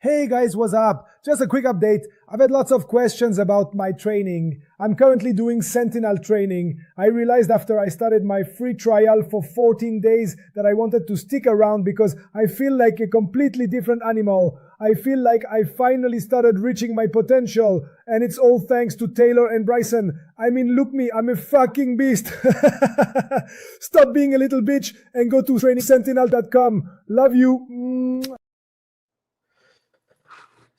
Hey guys, what's up? Just a quick update. I've had lots of questions about my training. I'm currently doing Sentinel training. I realized after I started my free trial for 14 days that I wanted to stick around because I feel like a completely different animal. I feel like I finally started reaching my potential, and it's all thanks to Taylor and Bryson. I mean, look me, I'm a fucking beast. Stop being a little bitch and go to trainingsentinel.com. Love you.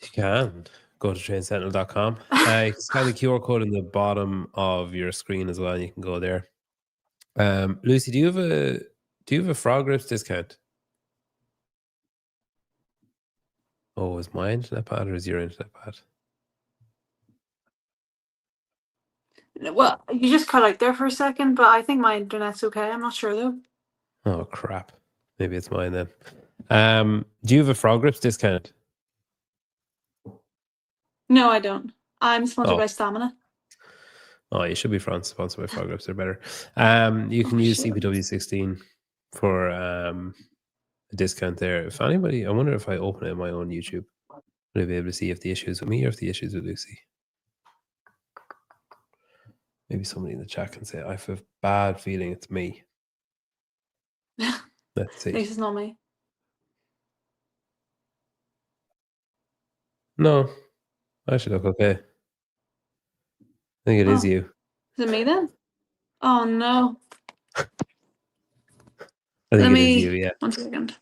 You can go to trainsentinel.com. You can scan the QR code in the bottom of your screen as well, and you can go there. Lucy, do you have a Frog Grips discount? Oh, is my internet bad or is your internet bad? Well, you just cut out there for a second, but I think my internet's okay. I'm not sure though. Oh crap! Maybe it's mine then. Do you have a Frog Grips discount? No, I don't. I'm sponsored by Stamina. Oh, you should be sponsored by Frog Grips. They're better. You can use CPW16 for a discount there. If anybody, I wonder if I open it in my own YouTube, would I be able to see if the issue is with me or if the issue is with Lucy? Maybe somebody in the chat can say, I have a bad feeling it's me. Let's see. This is not me. No, I should look okay. I think it is you. Is it me then? Oh no. I think it is you, yeah. 1 second.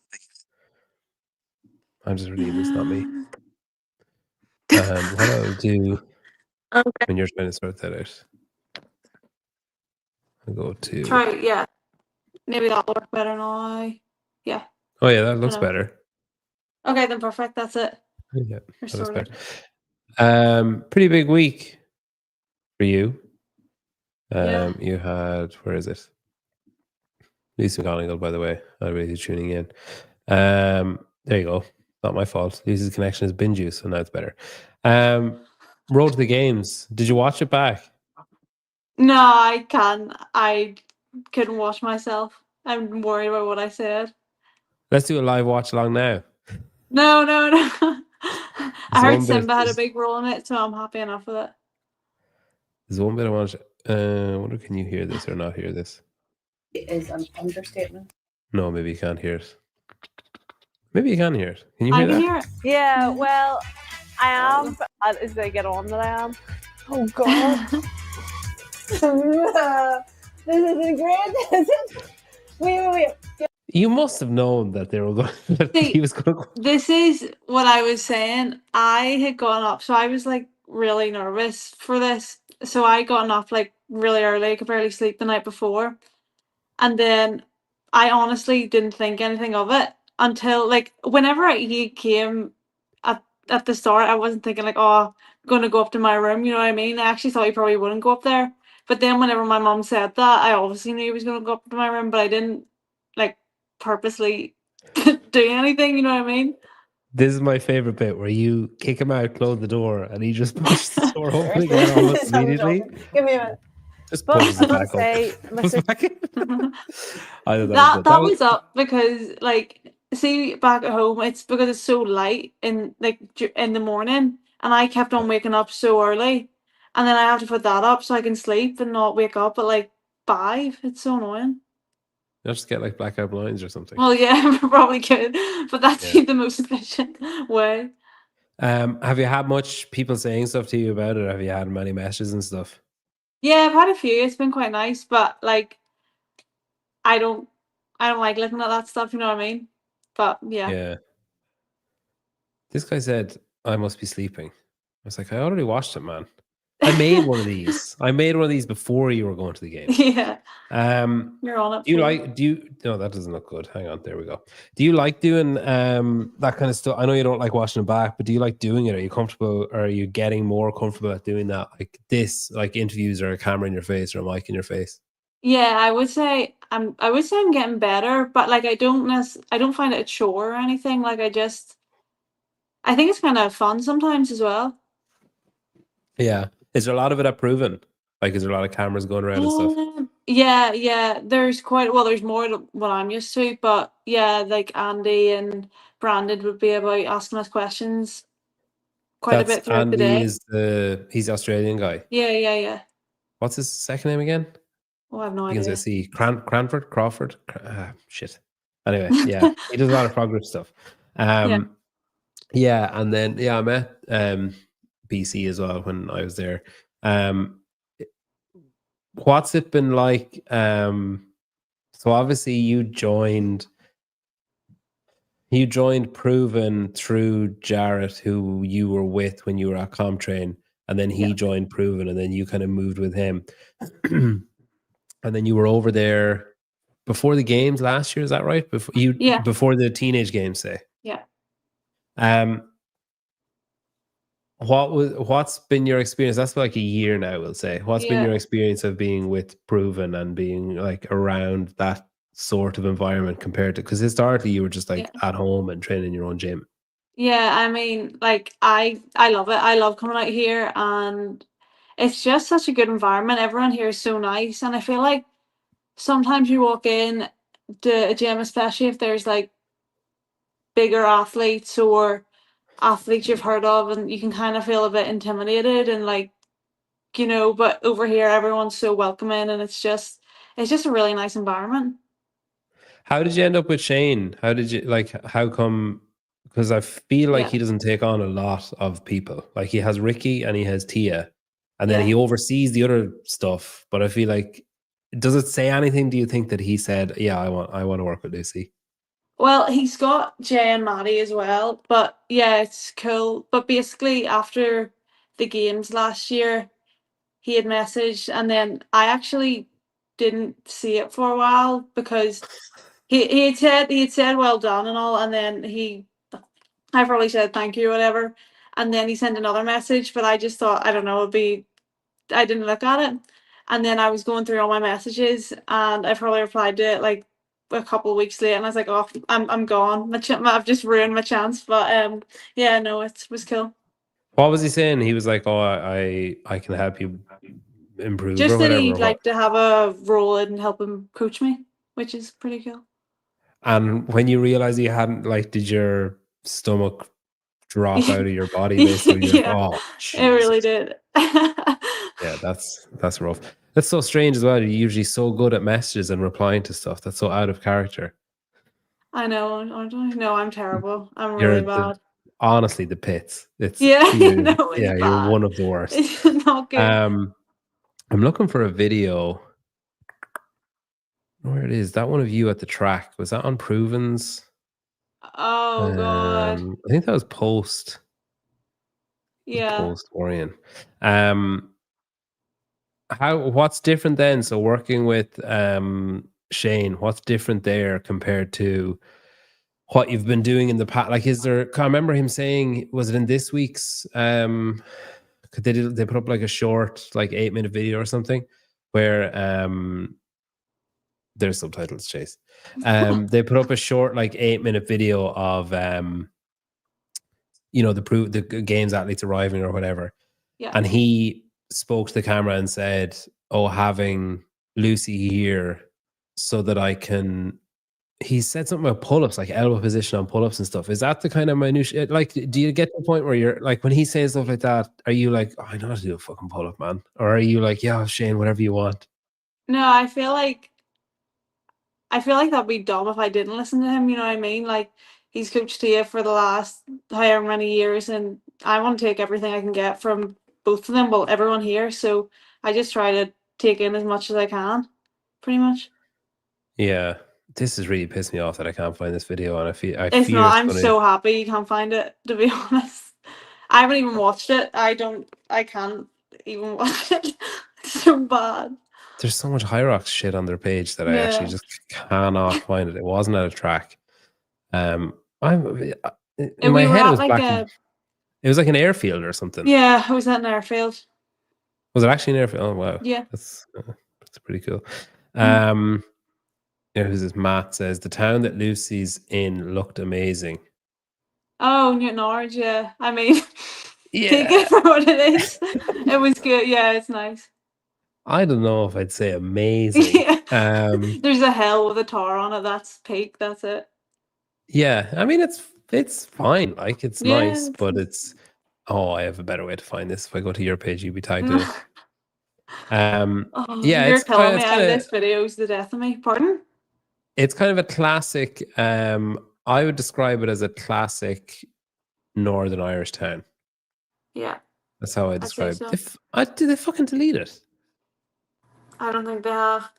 I'm just relieved it's not me. What I'll do when you're trying to sort that out, I'll go to... Try, yeah. Maybe that'll work better now. Yeah. Oh yeah, that looks better. Okay, then perfect. That's it. Yeah, that looks better. Pretty big week for you. You had, where is it? Lisa McGonigle, by the way. I'm really tuning in. There you go. Not my fault. Lisa's connection has been juice, so now it's better. Road to the games. Did you watch it back? No, I can't. I couldn't watch myself. I'm worried about what I said. Let's do a live watch along now. No. I heard Simba had a big role in it, so I'm happy enough with it. There's one bit I want to... I wonder, can you hear this or not hear this? It is an understatement. No, maybe you can't hear it. Maybe you can hear it. Can you hear that? I can hear it. Yeah, well, I am. As they get on that I am. Oh, God. This isn't great. Wait. You must have known that they were going. He was going to. This is what I was saying. I had gone up, so I was like really nervous for this. So I got up like really early. I could barely sleep the night before, and then I honestly didn't think anything of it until like whenever he came at the start. I wasn't thinking like, oh, I'm going to go up to my room. You know what I mean? I actually thought he probably wouldn't go up there. But then whenever my mom said that, I obviously knew he was going to go up to my room, but I didn't like purposely do anything, you know what I mean? This is my favorite bit where you kick him out, close the door, and he just pushes the door open again almost immediately. Give me a minute. Just pushes it back up. That was up because like see back at home it's because it's so light in the morning, and I kept on waking up so early, and then I have to put that up so I can sleep and not wake up at like 5. It's so annoying. You'll just get like blackout blinds or something. Well, yeah, probably could, but that's the most efficient way. Have you had much people saying stuff to you about it? Have you had many messages and stuff? Yeah, I've had a few. It's been quite nice, but like, I don't like looking at that stuff. You know what I mean? But yeah. Yeah. This guy said, "I must be sleeping." I was like, "I already watched it, man. I made one of these. I made one of these before you were going to the game." Yeah. You're on it. No, that doesn't look good. Hang on, there we go. Do you like doing that kind of stuff? I know you don't like watching it back, but do you like doing it? Are you comfortable, or are you getting more comfortable at doing that? Like this, like interviews or a camera in your face or a mic in your face? Yeah, I would say I'm getting better, but like I don't find it a chore or anything. Like I think it's kind of fun sometimes as well. Yeah. Is there a lot of it at Proven? Like, is there a lot of cameras going around and stuff? Yeah. There's more than what I'm used to, but yeah, like Andy and Brandon would be about asking us questions quite a bit throughout the Andy day. is he's the Australian guy. Yeah. What's his second name again? Oh, I have no Begins idea. with C. Crawford. Shit. Anyway, yeah, he does a lot of progress stuff. Yeah, and then I met BC as well when I was there. What's it been like? So obviously you joined Proven through Jarrett, who you were with when you were at ComTrain, and then he joined Proven, and then you kind of moved with him. And then you were over there before the games last year, is that right? Before the teenage games, say. Yeah. What's been your experience? That's like a year now, we'll say. What's been your Yeah. experience of being with Proven and being like around that sort of environment compared to, because historically you were just like at home and training in your own gym? Yeah, I mean, like I love it. I love coming out here, and it's just such a good environment. Everyone here is so nice, and I feel like sometimes you walk in to a gym, especially if there's like bigger athletes or athletes you've heard of, and you can kind of feel a bit intimidated and like, you know, but over here everyone's so welcoming, and it's just a really nice environment. How did you end up with Shane? How come? Because I feel like he doesn't take on a lot of people. Like he has Ricky and he has Tia, and then he oversees the other stuff. But I feel like, does it say anything? Do you think that he said, "Yeah, I want to work with Lucy"? Well, he's got Jay and Maddie as well, but yeah, it's cool. But basically, after the games last year, he had messaged, and then I actually didn't see it for a while because he had said well done and all, and then I probably said thank you or whatever, and then he sent another message, but I just thought, I don't know, I didn't look at it, and then I was going through all my messages, and I probably replied to it like a couple of weeks later, and I was like, oh, I'm gone. I've just ruined my chance, but yeah, no, it was cool. What was he saying? He was like, "Oh, I can help you improve," Just or that whatever. he'd like to have a role and help him coach me, which is pretty cool. And when you realized you hadn't, like, did your stomach drop out of your body? Basically, you're like, "Oh, it really Jesus." did. Yeah, that's rough. That's so strange as well. You're usually so good at messages and replying to stuff. That's so out of character. I know. I'm terrible. I'm really bad. Honestly, the pits. It's no, it's you're bad. one of the worst. It's not good. I'm looking for a video. Where it is? That one of you at the track, was that on Proven's? Oh god. I think that was post. Yeah. Post Orion. What's different then? So working with Shane, what's different there compared to what you've been doing in the past? Like, is there? I remember him saying, was it in this week's? They put up like a short, like 8-minute video or something, where there's subtitles, Chase. They put up a short, like 8-minute video of the games athletes arriving or whatever. Yeah. And he spoke to the camera and said, "Oh, having Lucy here so that I can." He said something about pull-ups, like elbow position on pull-ups and stuff. Is that the kind of minutiae? Like, do you get to the point where you're like, when he says stuff like that, are you like, "Oh, I know how to do a fucking pull-up, man," or are you like, "Yeah, Shane, whatever you want"? No, I feel like that'd be dumb if I didn't listen to him. You know what I mean? Like, he's coached Tia for the last however many years, and I want to take everything I can get from both of them. Well, everyone here, so I just try to take in as much as I can, pretty much. Yeah, this has really pissed me off that I can't find this video, and I fear I'm so happy you can't find it, to be honest. I haven't even watched it. I can't even watch it. It's so bad. There's so much Hyrox shit on their page that I actually just cannot find it. It wasn't at a track. In my head, it was back. It was like an airfield or something. Yeah, it was at an airfield. Was it actually an airfield? Oh wow. Yeah, that's pretty cool. Who's this? Matt says the town that Lucy's in looked amazing. Oh, Newton Orange, yeah. I mean, yeah, take it for what it is. It was good. Yeah, it's nice. I don't know if I'd say amazing. There's a hill with a tower on it. That's peak. That's it. Yeah, I mean, it's it's fine. Like it's Yeah, nice, but it's I have a better way to find this. If I go to your page, you'd be tagged in it. Oh, Yeah, you're it's killing kind me. of This video's the death of me. Pardon? it's kind of a classic. I would describe it as a classic Northern Irish town. Yeah, That's how I I'd say describe so. it. Did they fucking delete it? I don't think they have.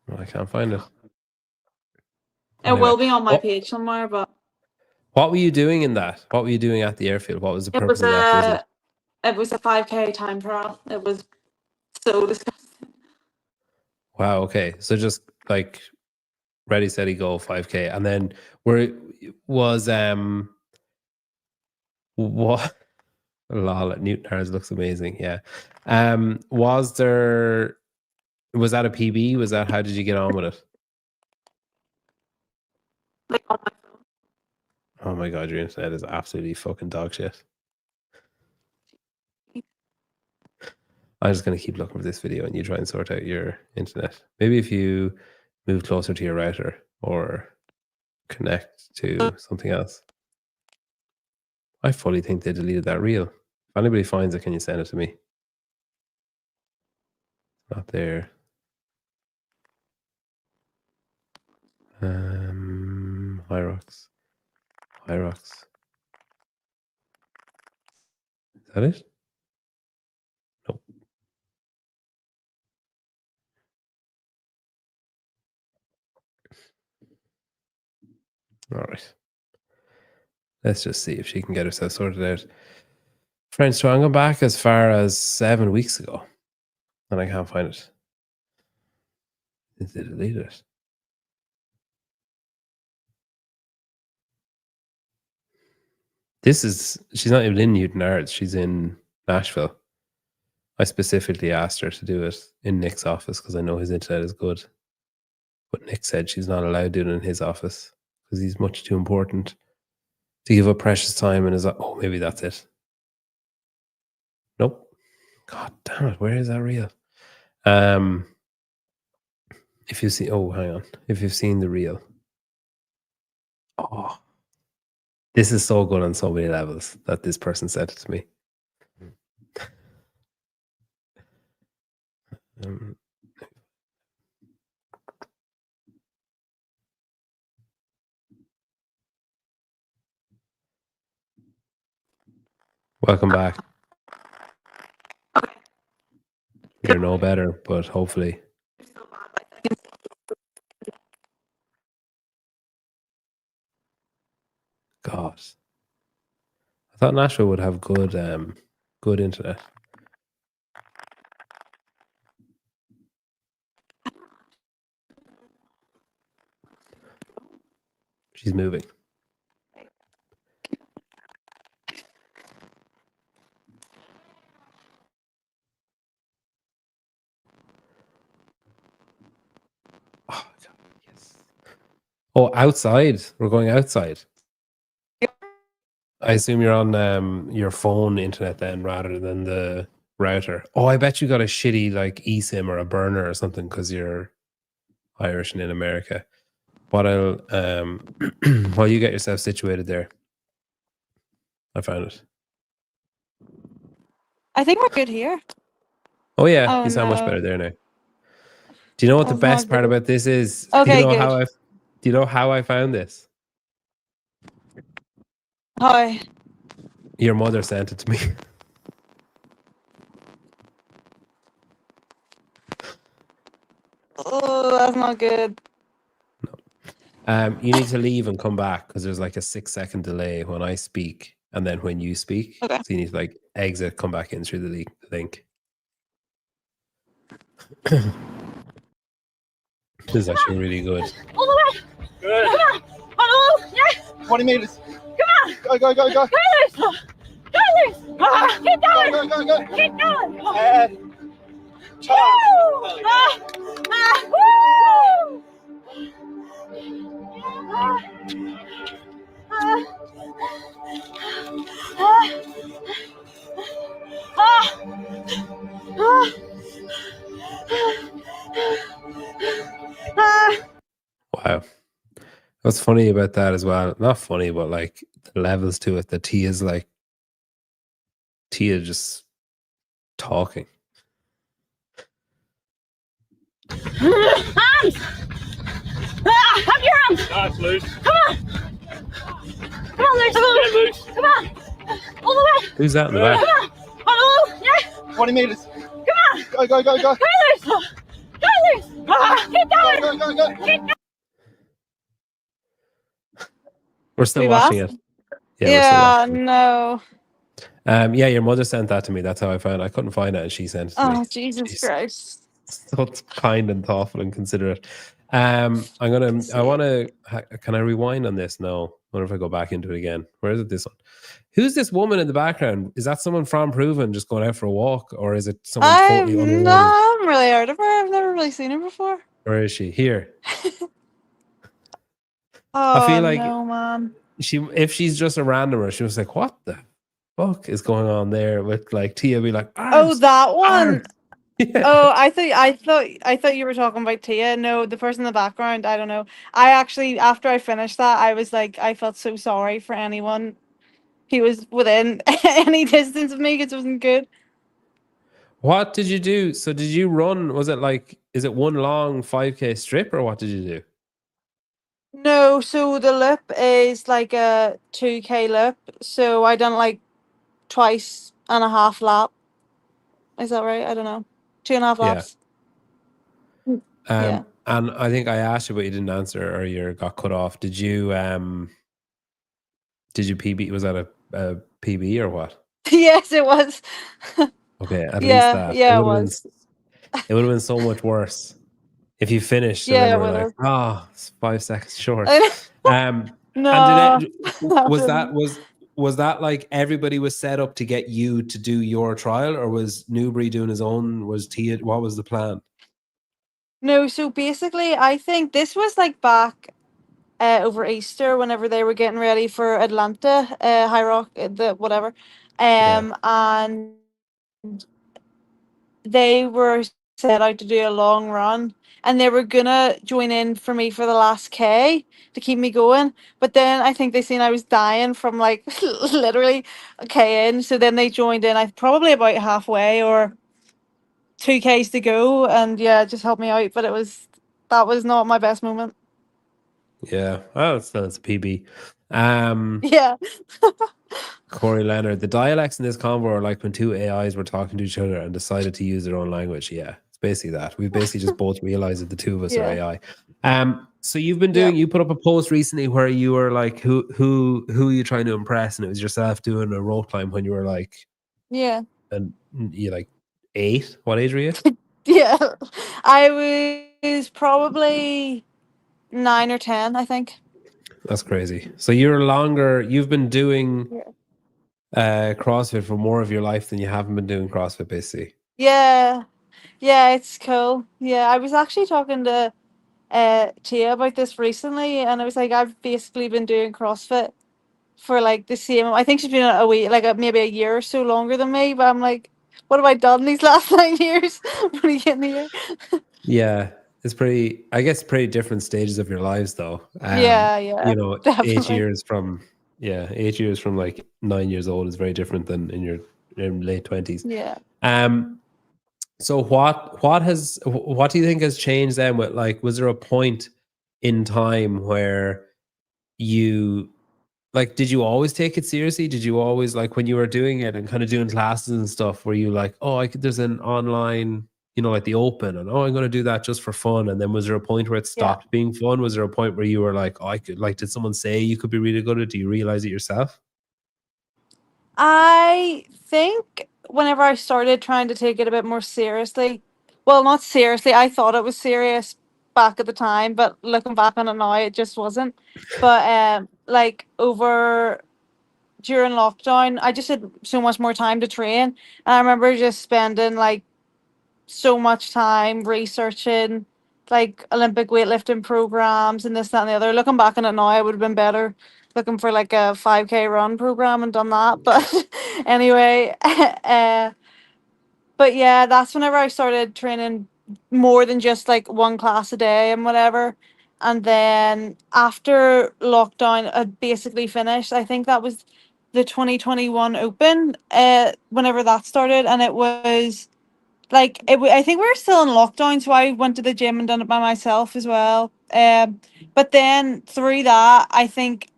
Well, I can't find it. It Anyway, will be on my page somewhere, but what were you doing in that? What were you doing at the airfield? What was the it purpose was of that visit? a 5K time trial. It was so disgusting. Wow. Okay. So just like ready, steady, go 5K, and then was what? Lol, Newton Harris looks amazing. Yeah. Was that a PB? Was that how did you get on with it? Like on my phone. Oh my god, your internet is absolutely fucking dog shit. I'm just gonna keep looking for this video and you try and sort out your internet. Maybe if you move closer to your router or connect to something else. I fully think they deleted that reel. If anybody finds it, can you send it to me? Not there. Hyrox. Hyrox. Is that it? Nope. All right. Let's just see if she can get herself sorted out. Friends, so I'm going back as far as 7 weeks ago, and I can't find it. Did they delete it? She's not even in Newton Ards. She's in Nashville. I specifically asked her to do it in Nick's office because I know his internet is good. But Nick said she's not allowed to do it in his office because he's much too important to give up precious time in his. Oh, maybe that's it. Nope. God damn it! Where is that reel? If you see, hang on. If you've seen the reel, this is so good on so many levels that this person sent it to me. Welcome back. Okay. You're no better, but hopefully. God. I thought Nashville would have good internet. She's moving. Oh, God, yes. Oh, outside. We're going outside. I assume you're on your phone internet then rather than the router. Oh, I bet you got a shitty like eSIM or a burner or something because you're Irish and in America. What I'll while you get yourself situated there. I found it. I think we're good here. Oh yeah, Oh, you sound much no. better there now. Do you know what the That's best not part good. about this is? Okay, do you know how I found this? Hi. Your mother sent it to me. Oh, that's not good. You need to leave and come back because there's like a 6-second delay when I speak and then when you speak. Okay. So you need to like exit, come back in through the link. This is actually really good. All the way. Good. Come on. Oh, yes. 20 meters. Come on. Go. Go, Luce. Go, Luce. Keep going. Go. Keep going. And charge. Woo. Woo. Wow. What's funny about that as well? Not funny, but like the levels to it. The Tia's just talking. Hands! Have your hands! That's loose. Come on! Come on, Luke! Get loose. Come on! All the way! Who's that in the back? Come on! Oh, yeah! 20 meters. Come on! Go, go, go, go. Go, Luke! Go, Luke! Keep going! Go, go, go. We're still We watching back? it. Yeah, we're still watching No. it. Yeah, your mother sent that to me. That's how I found it. I couldn't find it, and she sent it to me. Oh, Jesus She's Christ. so kind and thoughtful and considerate. Can I rewind on this? No. I wonder if I go back into it again. Where is it? This one. Who's this woman in the background? Is that someone from Proven just going out for a walk, or is it someone totally unrelated? I haven't really heard of her. I've never really seen her before. Where is she? Here. Oh, I feel like no, man. if she's just a randomer, she was like, "What the fuck is going on there?" With like Tia be like, Oh, "Arms, that one. arms." Yeah. Oh, I thought you were talking about Tia. No, the person in the background, I don't know. I actually, after I finished that, I was like, I felt so sorry for anyone who was within any distance of me because it wasn't good. What did you do? So did you run? Was it like, is it one long 5K strip, or what did you do? No, so the loop is like a 2K loop. So I done like twice and a half lap. Is that right? I don't know. 2.5 Yeah. laps. Yeah. And I think I asked you, but you didn't answer, or you got cut off. Did you PB? Was that a PB or what? Yes, it was. Okay, at least Yeah, that. yeah, it it would have was. been. It would have been so much worse if you finished and Yeah, then it we're would like, have. it's 5 seconds short. I know. And No, did it, that was that like everybody was set up to get you to do your trial, or was Newbury doing his own? Was Tia? What was the plan? No, so basically, I think this was like back over Easter whenever they were getting ready for Atlanta, High Rock, the whatever, Yeah. and they were set out to do a long run, and they were gonna join in for me for the last K to keep me going. But then I think they seen I was dying from like literally a K in, so then they joined in. I probably about halfway or 2Ks to go, and yeah, it just helped me out. But that was not my best moment. Yeah. Oh, it's a PB. Yeah. Corey Leonard, the dialects in this convo are like when two AIs were talking to each other and decided to use their own language. Yeah, it's basically that. We basically just both realized that the two of us are AI. So you've been doing. You put up a post recently where you were like, who are you trying to impress? And it was yourself doing a rope climb when you were like, Yeah. and you like 8. What age were you? Yeah. I was probably 9 or 10, I think. That's crazy. So you've been doing CrossFit for more of your life than you haven't been doing CrossFit, basically. Yeah. Yeah, it's cool. Yeah, I was actually talking to Tia about this recently, and I was like, I've basically been doing CrossFit for like the same. I think she's been a week, like maybe a year or so longer than me. But I'm like, what have I done these last 9 years? What are you getting here? Yeah, it's pretty different stages of your lives, though. Yeah, You know, definitely. 8 years from 8 years from like 9 years old is very different than in your late 20s. Yeah. So what do you think has changed then? With like, was there a point in time where you like, did you always take it seriously? Did you always, like, when you were doing it and kind of doing classes and stuff, were you like, oh, there's an online, you know, like the open, and I'm going to do that just for fun? And then was there a point where it stopped being fun? Was there a point where you were like, oh, did someone say you could be really good at it? Do you realize it yourself? I think whenever I started trying to take it a bit more seriously, well, not seriously, I thought it was serious back at the time, but looking back on it now, it just wasn't. But like over during lockdown, I just had so much more time to train, and I remember just spending like so much time researching like Olympic weightlifting programs and this, that, and the other. Looking back on it now, I would have been better looking for like a 5K run program and done that. But anyway, but yeah, that's whenever I started training more than just like one class a day and whatever. And then after lockdown had basically finished, I think that was the 2021 Open, whenever that started, and it was like I think we were still in lockdown, so I went to the gym and done it by myself as well. But then through that, I think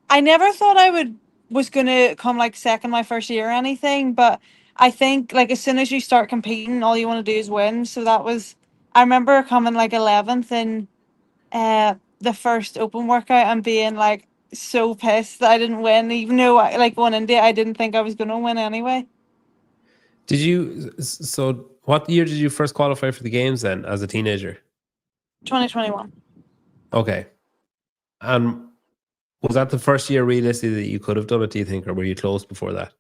I never thought was gonna come like second my first year or anything, but I think like as soon as you start competing, all you want to do is win. So that was I remember coming like 11th in the first open workout and being like so pissed that I didn't win, even though like going into it, I didn't think I was gonna win anyway. Did you? So, what year did you first qualify for the games then, as a teenager? 2021. Okay, and was that the first year realistically that you could have done it? Do you think, or were you close before that?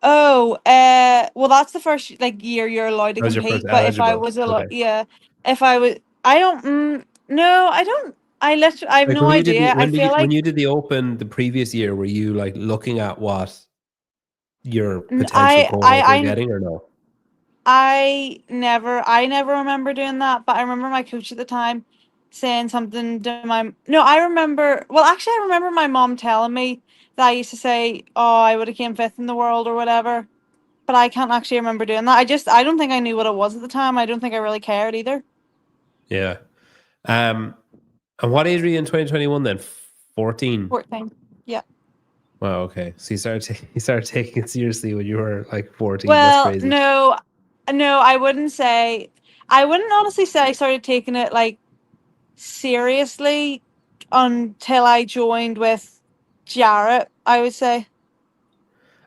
Oh, well, that's the first like year you're allowed to That was your compete. first But if I eligible. was allowed, Okay. yeah, if I was, I don't. No, I don't. I have Like no when you did idea. I feel when like you did the Open the previous year, were you like looking at what your n- potential cohort were I getting, or no? I never remember doing that. But I remember my coach at the time saying something to my. No, I remember. Well, actually, I remember my mom telling me that I used to say, "Oh, I would have came fifth in the world" or whatever. But I can't actually remember doing that. I don't think I knew what it was at the time. I don't think I really cared either. Yeah. And what age were you in 2021 then? 14. 14. Yeah. Wow. Okay. So you started taking it seriously when you were like 14. That's Well, crazy. no, I wouldn't say. I wouldn't honestly say I started taking it like seriously until I joined with Jarrett, I would say.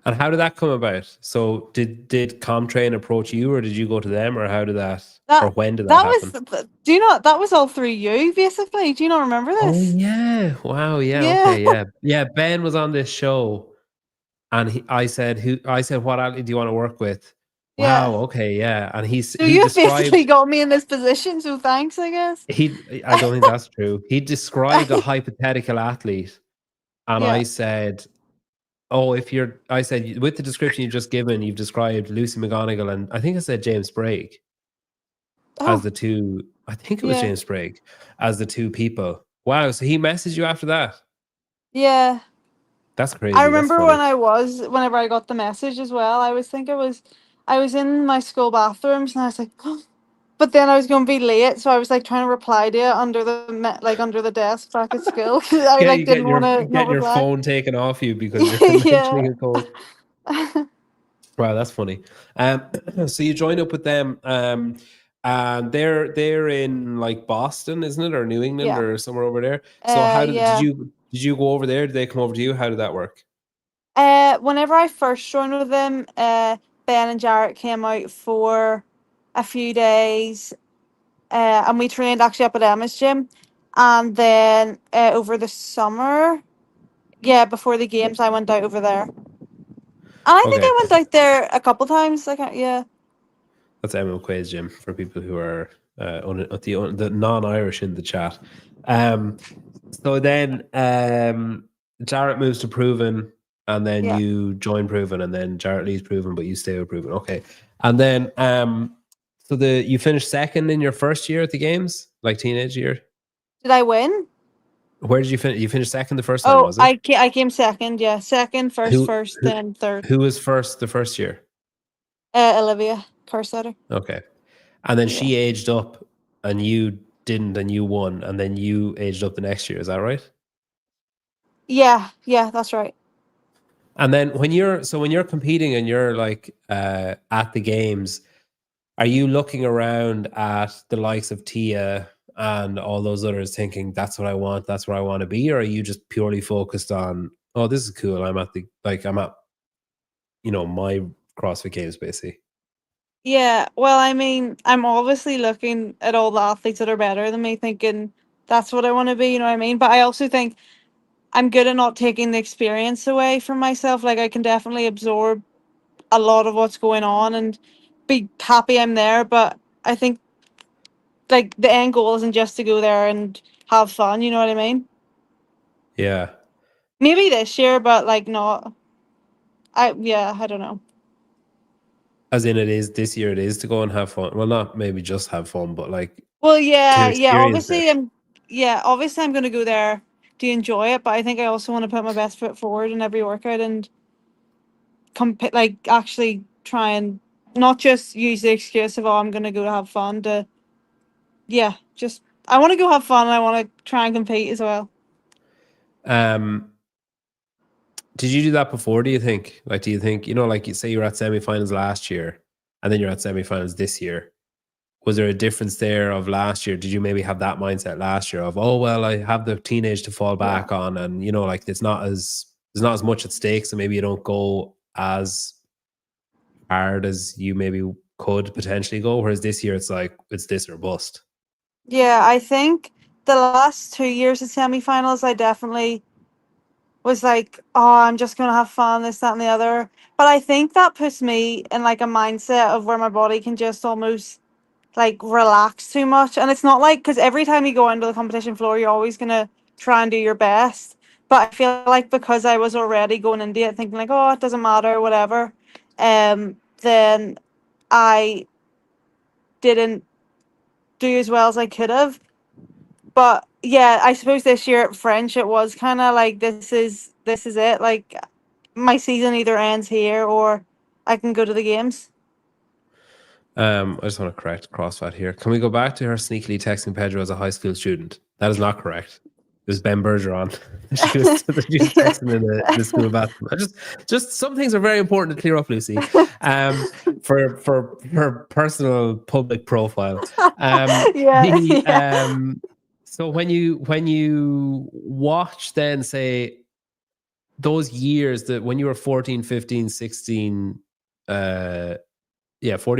And how did that come about? So did Comtrain approach you, or did you go to them, or how did that, or That when did that that was happen? do you know that was all through you basically. Do you not remember Oh this? yeah! Wow! Yeah. Yeah. Okay. Yeah. Yeah. Ben was on this show, and I said, what athlete do you want to work with? Wow. Yeah. Okay. Yeah. And So he you basically described got me in this position, so thanks, I guess. I don't think that's true. He described a hypothetical athlete, and Yeah. I said, oh, I said, with the description you've just given, you've described Lucy McGonigle, and I think I said James Sprague as Oh, the two. I think it was yeah. James Sprague as the two people. Wow. So he messaged you after that. Yeah. That's I crazy. That's remember funny. whenever I got the message as well, I was in my school bathrooms and I was like, but then I was going to be late, so I was like trying to reply to it under under the desk back at school because I Yeah, like you didn't want to not getting your reply. phone taken off you because you're Yeah. mentioning a code. Wow, that's funny. So you joined up with them, and they're in like Boston, isn't it, or New England, Yeah. or somewhere over there? So Yeah. did you go over there? Did they come over to you? How did that work? Whenever I first joined with them, Ben and Jarrett came out for a few days, and we trained actually up at Emma's gym, and then over the summer, yeah, before the games, I went out over there, and I think Okay, I went out there a couple times. Like, yeah, that's Emma McQuaid's gym for people who are the non-Irish in the chat. So then Jarrett moves to Proven, and then yeah. you join Proven, and then Jarrett leaves Proven, but you stay with Proven. Okay, and then so you finished second in your first year at the games, like teenage year. Did I win? Where did you finish? You finished second the first time, Oh, was it? I came second. Yeah, second, Who first, who then third. who was first the first year? Olivia Carsetter. Okay, and then Yeah. she aged up, and you didn't, and you won, and then you aged up the next year. Is that right? Yeah, that's right. And then when you're competing and you're like at the games, are you looking around at the likes of Tia and all those others thinking that's what I want, that's where I want to be, or are you just purely focused on, oh, this is cool, I'm at my CrossFit games basically? Yeah, well, I mean, I'm obviously looking at all the athletes that are better than me, thinking that's what I want to be, you know what I mean? But I also think I'm good at not taking the experience away from myself. Like, I can definitely absorb a lot of what's going on and be happy I'm there. But I think, like, the end goal isn't just to go there and have fun, you know what I mean? Yeah. Maybe this year, but, like, not. I don't know. as in it is this year, it is to go and have fun. Well, not maybe just have fun, but like Well, to yeah, experience it. Obviously I'm going to go there to enjoy it, but I think I also want to put my best foot forward in every workout and like actually try and not just use the excuse of, oh, I'm going to go to have fun. Just I want to go have fun and I want to try and compete as well. Did you do that before, do you think? Like, do you think, like you say you were at semifinals last year and then you're at semifinals this year? Was there a difference there of last year? Did you maybe have that mindset last year of, oh, well, I have the teenage to fall back on, and like there's not as much at stake, so maybe you don't go as hard as you maybe could potentially go, whereas this year it's like it's this or bust? Yeah, I think the last 2 years of semifinals, I definitely was like, oh, I'm just going to have fun, this, that, and the other. But I think that puts me in like a mindset of where my body can just almost like relax too much. And it's not like, because every time you go into the competition floor, you're always going to try and do your best. But I feel like because I was already going into it thinking like, oh, it doesn't matter, whatever, then I didn't do as well as I could have. But yeah, I suppose this year at French, it was kind of like, this is it. Like, my season either ends here or I can go to the games. I just want to correct CrossFit here. Can we go back to her sneakily texting Pedro as a high school student? That is not correct. There's Ben Bergeron. she was texting in the school bathroom. Just some things are very important to clear up, Lucy. For her personal public profile. So when you watch then, say, those years that when you were 14, 15, 16, 14,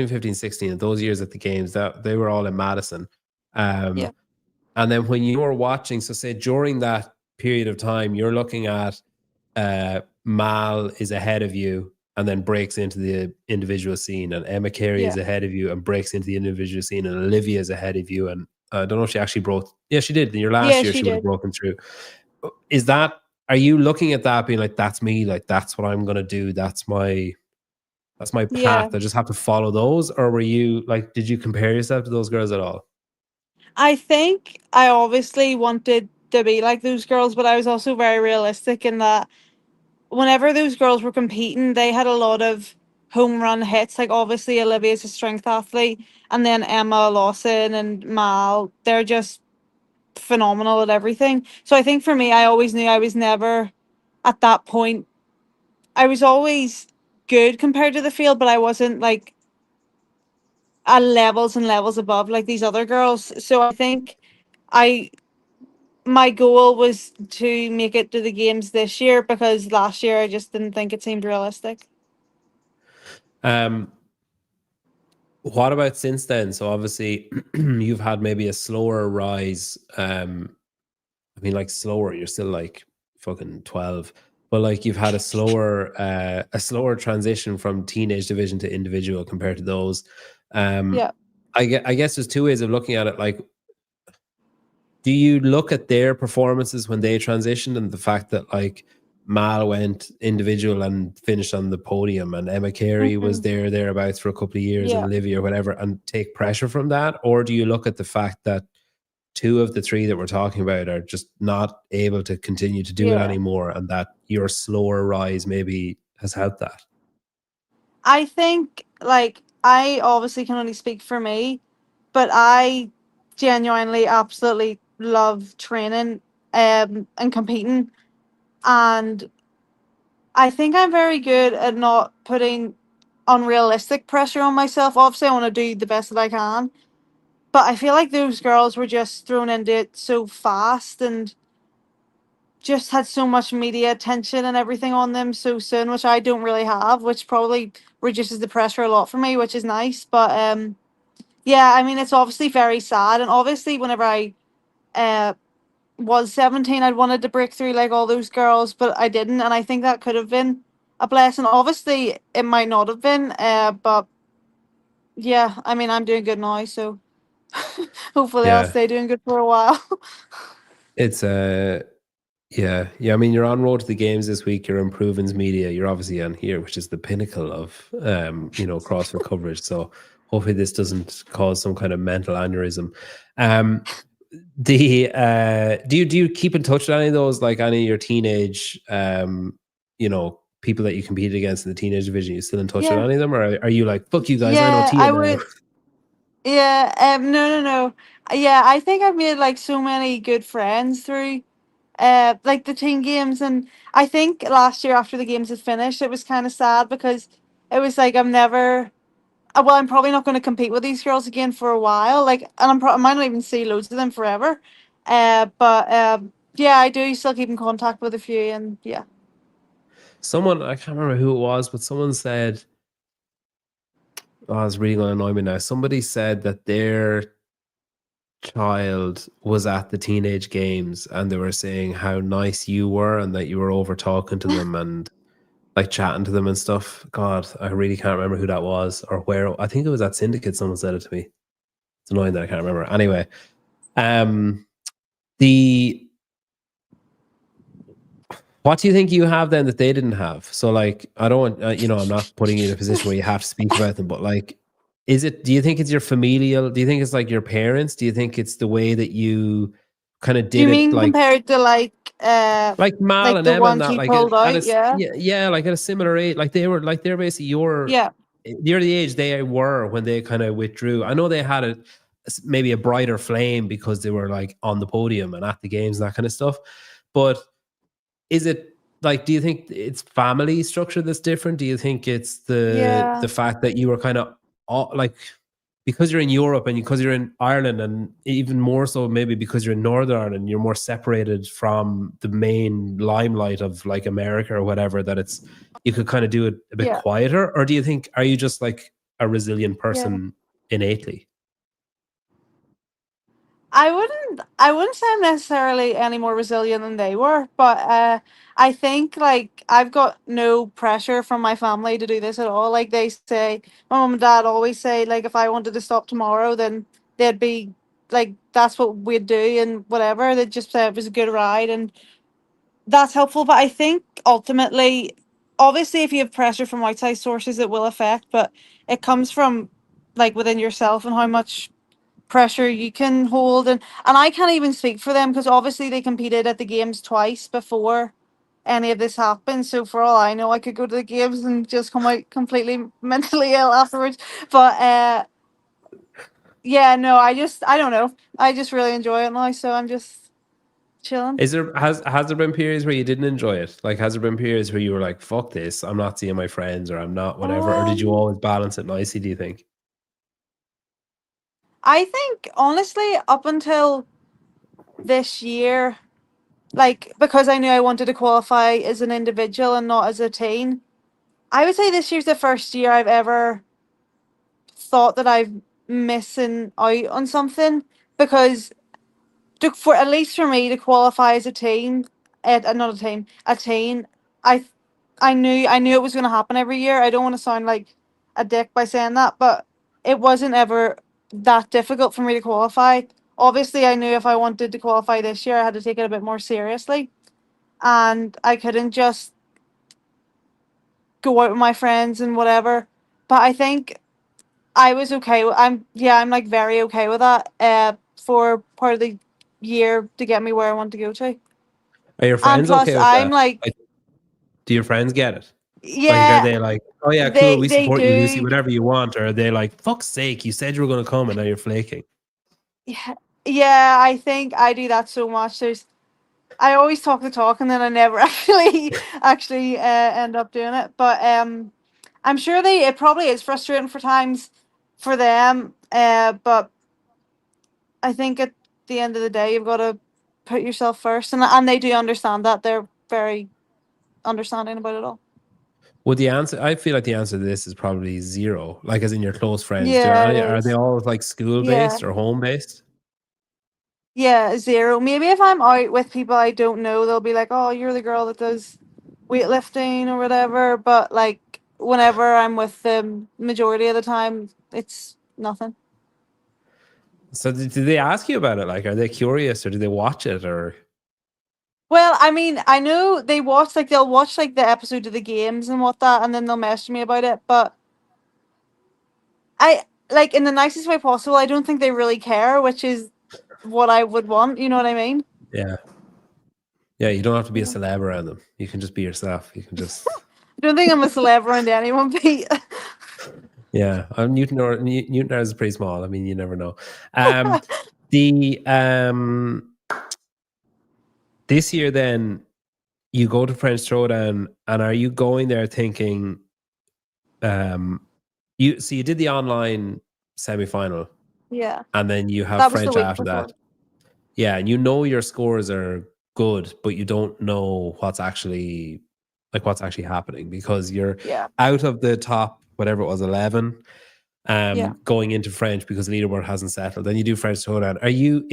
15, 16, those years at the games, that they were all in Madison. And then when you were watching, so say during that period of time, you're looking at Mal is ahead of you and then breaks into the individual scene, and Emma Carey is ahead of you and breaks into the individual scene, and Olivia is ahead of you. And I don't know if she actually broke. Yeah, she did. In your last year, she would have broken through. Are you looking at that being like, that's me, like that's what I'm going to do, that's my path, I just have to follow those? Or were you like, did you compare yourself to those girls at all? I think I obviously wanted to be like those girls, but I was also very realistic in that whenever those girls were competing, they had a lot of home run hits. Like, obviously Olivia's a strength athlete, and then Emma Lawson and Mal, they're just phenomenal at everything. So I think for me, I always knew I was never at that point. I was always good compared to the field, but I wasn't like at levels and levels above like these other girls. So I think my goal was to make it to the games this year, because last year I just didn't think it seemed realistic. What about since then? So obviously you've had maybe a slower rise. I mean, like slower, you're still like fucking 12, but like you've had a slower transition from teenage division to individual compared to those. I guess there's two ways of looking at it. Like, do you look at their performances when they transitioned and the fact that like Mal went individual and finished on the podium, and Emma Carey was thereabouts for a couple of years, and Olivia or whatever, and take pressure from that? Or do you look at the fact that two of the three that we're talking about are just not able to continue to do it anymore, and that your slower rise maybe has helped that? I think, like, I obviously can only speak for me, but I genuinely absolutely love training and competing, and I think I'm very good at not putting unrealistic pressure on myself. Obviously I want to do the best that I can, but I feel like those girls were just thrown into it so fast and just had so much media attention and everything on them so soon, which I don't really have, which probably reduces the pressure a lot for me, which is nice. But yeah, I mean, it's obviously very sad, and obviously whenever I was 17, I wanted to break through like all those girls, but I didn't, and I think that could have been a blessing. Obviously it might not have been, but yeah, I mean, I'm doing good now, so hopefully I'll stay doing good for a while. It's Yeah. I mean, you're on road to the games this week. You're in Proven's Media. You're obviously on here, which is the pinnacle of CrossFit coverage. So hopefully this doesn't cause some kind of mental aneurysm. Do you keep in touch with any of those, like any of your teenage people that you competed against in the teenage division? You still in touch with any of them, or are you like, fuck you guys, I know Yeah, Tia I now? would. Yeah, no. Yeah, I think I've made like so many good friends through like the teen games, and I think last year after the games had finished, it was kind of sad because it was like I'm probably not going to compete with these girls again for a while, like, and I might not even see loads of them forever. But yeah, I do still keep in contact with a few, and yeah. Someone, I can't remember who it was, but someone said, oh, it's really going to annoy me now. Somebody said that their child was at the teenage games and they were saying how nice you were and that you were over talking to them and like chatting to them and stuff. God, I really can't remember who that was or where. I think it was at Syndicate. Someone said it to me. It's annoying that I can't remember. Anyway, what do you think you have then that they didn't have? So like, I don't want, I'm not putting you in a position where you have to speak about them, but like, do you think it's your familial? Do you think it's like your parents? Do you think it's the way that you kind of Do you did it? mean compared to Like Mal like and the Emma and ones that, you like pulled at out? a, Yeah, yeah, like at a similar age, like they're basically yeah, you're the age they were when they kind of withdrew. I know they had maybe a brighter flame because they were like on the podium and at the games and that kind of stuff. But is it like, do you think it's family structure that's different? Do you think it's the yeah, fact that you were kind of like, because you're in Europe and because you're in Ireland, and even more so maybe because you're in Northern Ireland, you're more separated from the main limelight of like America or whatever, that you could kind of do it a bit yeah, quieter? Or do you think, are you just like a resilient yeah. person innately? I wouldn't say I'm necessarily any more resilient than they were, but I think like I've got no pressure from my family to do this at all. Like they say, my mum and dad always say like if I wanted to stop tomorrow, then they'd be like that's what we'd do and whatever. They'd just say it was a good ride, and that's helpful. But I think ultimately, obviously, if you have pressure from outside sources, it will affect, but it comes from like within yourself and how much pressure you can hold, and I can't even speak for them because obviously they competed at the games twice before any of this happened, so for all I know I could go to the games and just come out completely mentally ill afterwards. But yeah, no, I don't know, I just really enjoy it now, so I'm just chilling. Has there been periods where you didn't enjoy it? Like, has there been periods where you were like, fuck this, I'm not seeing my friends, or I'm not whatever? Or did you um always balance it nicely, do you think? I think honestly up until this year, like because I knew I wanted to qualify as an individual and not as a team, I would say this year's the first year I've ever thought that I'm missing out on something, because for at least for me to qualify as a team, not a team, a team, I I knew it was going to happen every year. I don't want to sound like a dick by saying that, but it wasn't ever that difficult for me to qualify. Obviously, I knew if I wanted to qualify this year, I had to take it a bit more seriously, and I couldn't just go out with my friends and whatever. But I think I was okay. I'm like very okay with that. For part of the year to get me where I want to go to, Are your and friends plus okay with I'm that? like, Like, do your friends get it? Like, are yeah, they like, oh yeah, cool, they we they support you, Lucy, do. whatever you want? Or are they like, fuck's sake, you said you were going to come and now you're flaking? Yeah, yeah. I think I do that so much. I always talk the talk and then I never actually end up doing it. But I'm sure it probably is frustrating for times for them. But I think at the end of the day, you've got to put yourself first, and they do understand that. They're very understanding about it all. Well, I feel like the answer to this is probably zero. Like, as in your close friends, Yeah, it are they is. all like school Yeah, based or home based? yeah, zero. Maybe if I'm out with people I don't know, they'll be like, "Oh, you're the girl that does weightlifting or whatever." But like, whenever I'm with them, majority of the time, it's nothing. So, do they ask you about it? Like, are they curious or do they watch it? Or Well, I mean, I know they watch like they'll watch like the episode of the games and what that, and then they'll message me about it. But I like in the nicest way possible. I don't think they really care, which is what I would want. You know what I mean? Yeah. Yeah, you don't have to be a celeb around them. You can just be yourself. You can just I don't think I'm a celeb around anyone, Pete. yeah. Newton is pretty small. I mean, you never know. The this year then you go to French Throwdown, and are you going there thinking you did the online semi-final Yeah, and then you have that was the French week after before. that. Yeah, and you know your scores are good, but you don't know what's actually happening because you're Yeah, out of the top whatever it was 11 yeah. going into French because leaderboard hasn't settled. Then you do French Throwdown. Are you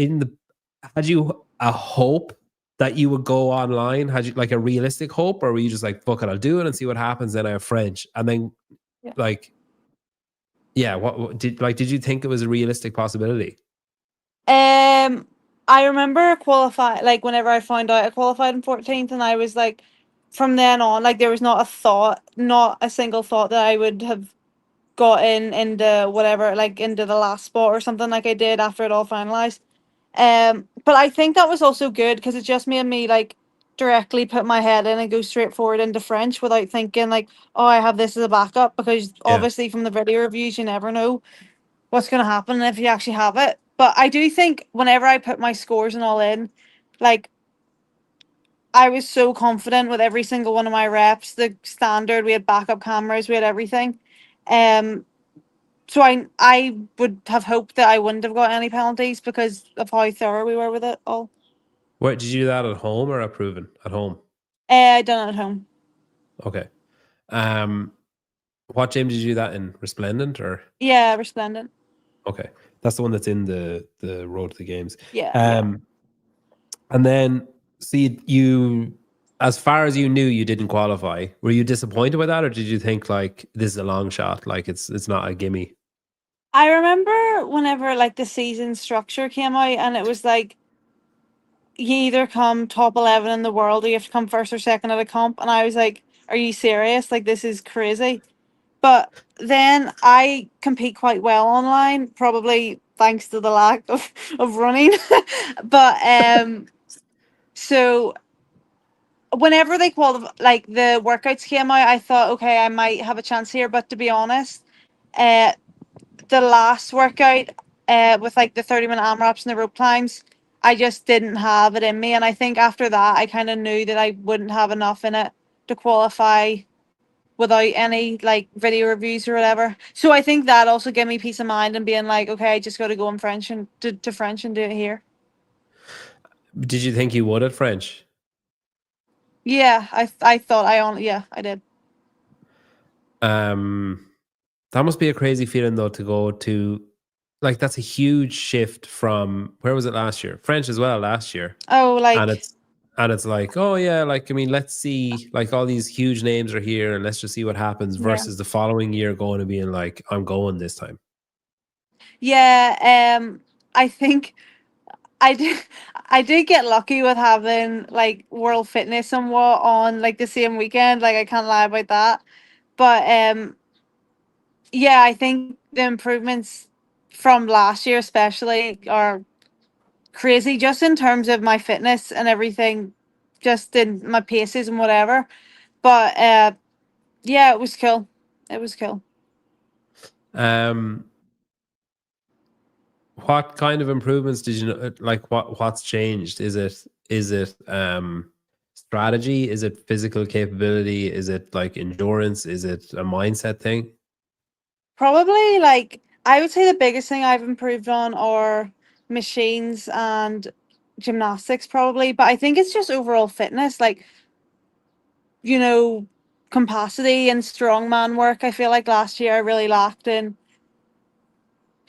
had you a hope that you would go online? Had you like a realistic hope, or were you just like, fuck it, I'll do it and see what happens, then I have French? And then Yeah. like what did you think it was a realistic possibility? I remember like whenever I found out I qualified in 14th, and I was like, from then on, like there was not a single thought that I would have gotten into whatever, like into the last spot or something like I did after it all finalized. But I think that was also good because it just made me like directly put my head in and go straight forward into French without thinking like, oh, I have this as a backup, because Yeah. obviously from the video reviews you never know what's going to happen if you actually have it. But I do think whenever I put my scores and all in, like I was so confident with every single one of my reps, the standard, we had backup cameras, we had everything. Um, so I would have hoped that I wouldn't have got any penalties because of how thorough we were with it all. Where did you do that, at home or at Proven? At home. I done it at home. Okay. What gym did you do that in? Resplendent or? Yeah, resplendent. Okay, that's the one that's in the Road to the Games. Yeah. And then see you, as far as you knew, you didn't qualify. Were you disappointed with that, or did you think like this is a long shot, like it's not a gimme? I remember whenever like the season structure came out, and it was like you either come top 11 in the world or you have to come first or second at a comp, and I was like, are you serious? Like this is crazy. But then I compete quite well online, probably thanks to the lack of running. But so whenever they like the workouts came out, I thought, okay, I might have a chance here. But to be honest, uh the last workout, with like the 30-minute AMRAPs and the rope climbs, I just didn't have it in me. And I think after that I kind of knew that I wouldn't have enough in it to qualify without any like video reviews or whatever. So I think that also gave me peace of mind and being like, okay, I just got to go in French and to French and do it here. Did you think you would at French? Yeah, I thought I did. That must be a crazy feeling though, to go to, like, that's a huge shift from, where was it last year? French as well last year. Oh, like, and it's like, oh yeah, like, I mean, let's see, like all these huge names are here and let's just see what happens, versus the following year going and being like, I'm going this time. yeah, I think I did get lucky with having like World Fitness somewhat on like the same weekend. Like I can't lie about that. But yeah, I think the improvements from last year especially are crazy, just in terms of my fitness and everything, just in my paces and whatever. But yeah, it was cool. It was cool. What kind of improvements did you know, like what's changed? Is it strategy? Is it physical capability? Is it like endurance? Is it a mindset thing? Probably, like, I would say the biggest thing I've improved on are machines and gymnastics, probably. But I think it's just overall fitness, like, you know, capacity and strongman work. I feel like last year I really lacked in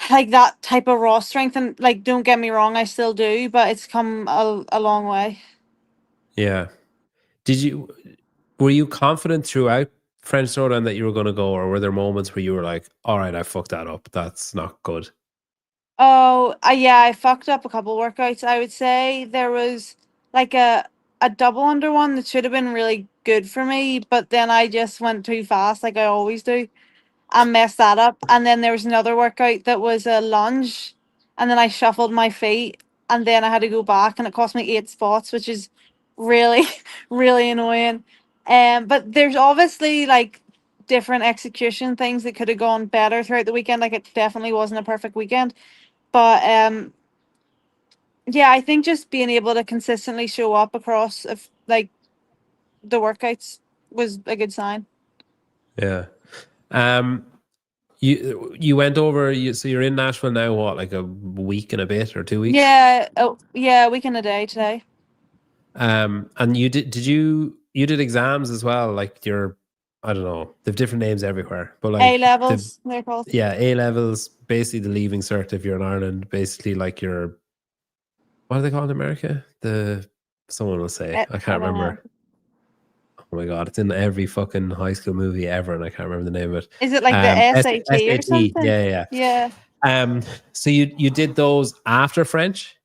like that type of raw strength. And like, don't get me wrong, I still do, but it's come a long way. Yeah. Were you confident throughout French Throwdown that you were going to go, or were there moments where you were like, all right, I fucked that up, that's not good? Oh, yeah, I fucked up a couple workouts. I would say there was like a a double under one that should have been really good for me, but then I just went too fast, like I always do, and messed that up. And then there was another workout that was a lunge, and then I shuffled my feet, and then I had to go back, and it cost me 8 spots, which is really, really annoying. But there's obviously like different execution things that could have gone better throughout the weekend. Like it definitely wasn't a perfect weekend, but yeah, I think just being able to consistently show up across like the workouts was a good sign. Yeah. You went over. So you're in Nashville now. What, like a week and a bit or 2 weeks? Yeah. Oh, yeah. A week and a day today. And you you did exams as well? Like I don't know. They've different names everywhere, but like A levels, they're called. Yeah, A levels. Basically, the leaving cert if you're in Ireland. Basically, like your what are they called in America? Someone will say I can't remember. Oh my god, it's in every fucking high school movie ever, and I can't remember the name of it. Is it like the SAT or something? Yeah. So you did those after French?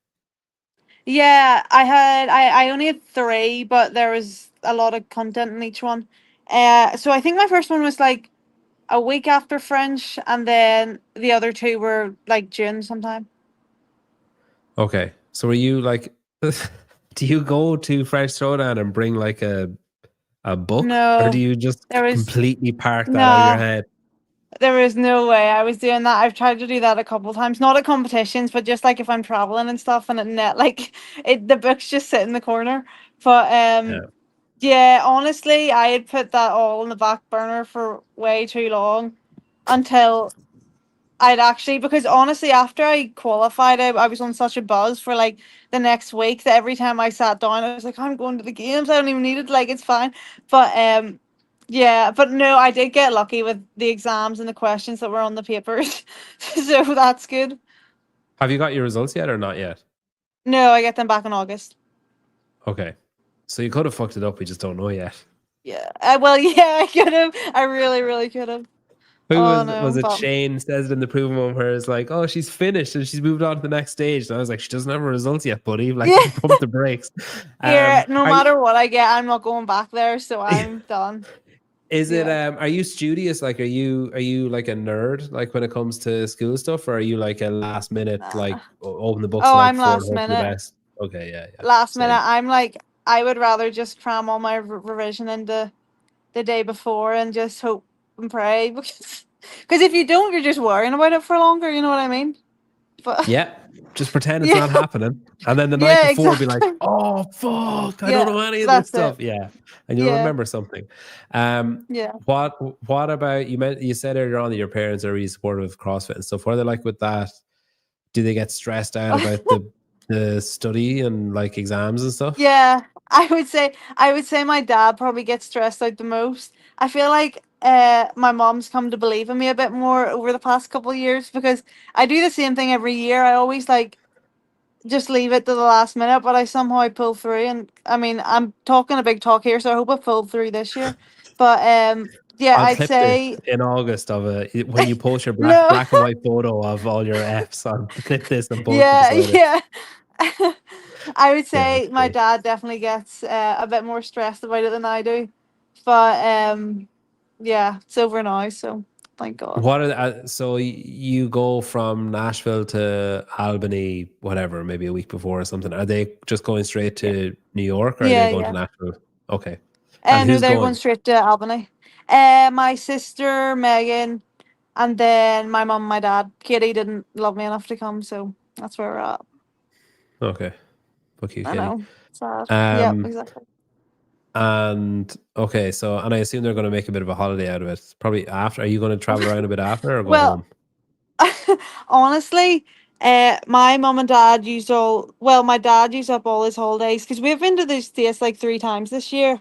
Yeah, I only had 3, but there was a lot of content in each one. So I think my first one was like a week after French, and then the other 2 were like June sometime. Okay, so were you like, do you go to French Throwdown and bring like a book, No, or do you just completely park that out of your head? There is no way I was doing that. I've tried to do that a couple of times, not at competitions, but just like if I'm traveling and stuff, and the books just sit in the corner. But yeah, honestly, I had put that all in the back burner for way too long until I'd actually, because honestly, after I qualified, I was on such a buzz for like the next week that every time I sat down, I was like, I'm going to the games. I don't even need it. Like, it's fine. But yeah, but no, I did get lucky with the exams and the questions that were on the papers. So that's good. Have you got your results yet or not yet? No, I get them back in August. Okay. So you could have fucked it up. We just don't know yet. Yeah. Well, yeah, I could have. I really, really could have. Was it Shane says it in the proving one where it's like, oh, she's finished and she's moved on to the next stage. And I was like, she doesn't have her results yet, buddy. Like, pump the brakes. Yeah, no matter what I get, I'm not going back there, so I'm done. Is it are you studious? Like, are you like a nerd like when it comes to school stuff, or are you like a last minute like open the books? Oh, like I'm last minute. Okay, yeah. Last minute. I'm like, I would rather just cram all my revision into the day before and just hope and pray, because if you don't, you're just worrying about it for longer. You know what I mean? But yeah, just pretend it's not happening, and then the night before, be like, "Oh fuck, I don't know any of this stuff." Yeah, and you'll remember something. Yeah. What about you said earlier on that your parents are really supportive of CrossFit and stuff. What are they like with that? Do they get stressed out about the study and like exams and stuff? Yeah, I would say my dad probably gets stressed out the most. I feel like my mom's come to believe in me a bit more over the past couple of years, because I do the same thing every year. I always like just leave it to the last minute, but I somehow pull through. And I mean, I'm talking a big talk here, so I hope I pull through this year. But yeah, I'll I'd clip say this in August when you post your black and white photo of all your Fs. I'll clip this and post it. Yeah. I would say my dad definitely gets a bit more stressed about it than I do, but yeah, it's over now, so thank God. So you go from Nashville to Albany, whatever, maybe a week before or something. Are they just going straight to New York, or are they going to Nashville? Okay. And no, they're going straight to Albany. My sister Megan, and then my mum, my dad. Katie didn't love me enough to come, so that's where we're at. Okay. Fuck you, Katie. I know. Sad. Yeah, exactly. And okay, and I assume they're going to make a bit of a holiday out of it. Probably after. Are you going to travel around a bit after, or go home? Honestly, my mum and dad my dad used up all his holidays, because we've been to the States like 3 times this year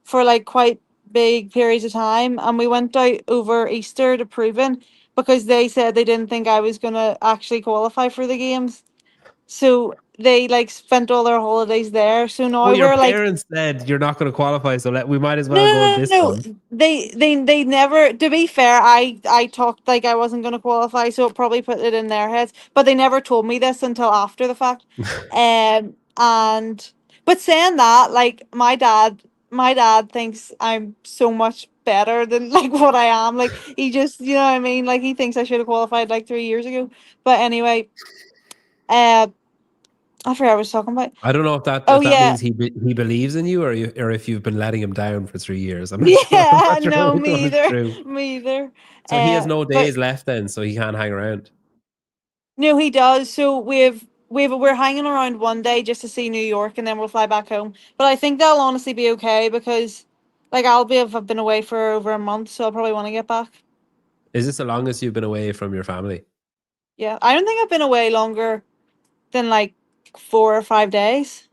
for like quite big periods of time, and we went out over Easter to Proven because they said they didn't think I was going to actually qualify for the games. So they like spent all their holidays there. So now your parents said you're not going to qualify, so we might as well go this one. They never. To be fair, I talked like I wasn't going to qualify, so it probably put it in their heads. But they never told me this until after the fact. But saying that, like my dad thinks I'm so much better than like what I am. Like he just, you know what I mean? Like he thinks I should have qualified like 3 years ago. But anyway, uh, I forgot what I was talking about. I don't know if Oh that yeah, means he believes in you, or if you've been letting him down for 3 years. I'm not sure. I'm yeah, not sure no, which one me is either, true. me either. So he has no But days left then, so he can't hang around. no, he does. So we're hanging around one day just to see New York, and then we'll fly back home. But I think that'll honestly be okay because, like, I've been away for over a month, so I'll probably want to get back. Is this the longest you've been away from your family? Yeah, I don't think I've been away longer than like 4 or 5 days.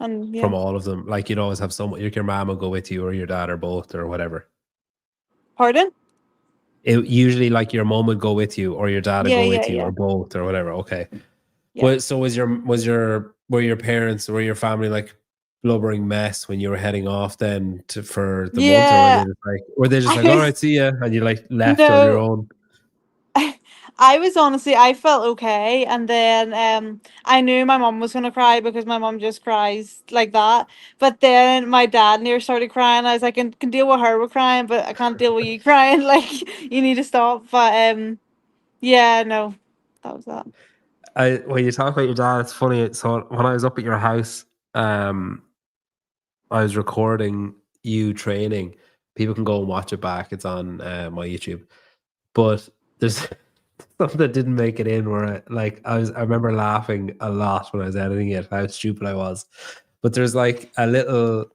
And yeah, From all of them? Like you'd always have someone, your mom will go with you, or your dad, or both, or whatever. pardon? Usually like your mom would go with you, or your dad would Yeah, go yeah, with you, yeah, or both, or whatever. Okay. yeah. Well, so were your parents, were your family like blubbering mess when you were heading off then for the month, or Yeah, were they just like, all right, see ya, and you like left on your no. own? I was honestly, I felt okay, and then I knew my mum was gonna cry because my mum just cries like that. But then my dad near started crying. I was like, I can deal with her with crying, but I can't deal with you crying. Like you need to stop. But yeah, no, that was that. When you talk about your dad, it's funny. So when I was up at your house, I was recording you training. People can go and watch it back. It's on my YouTube. But there's something that didn't make it in where I remember laughing a lot when I was editing it, how stupid I was. But there's like a little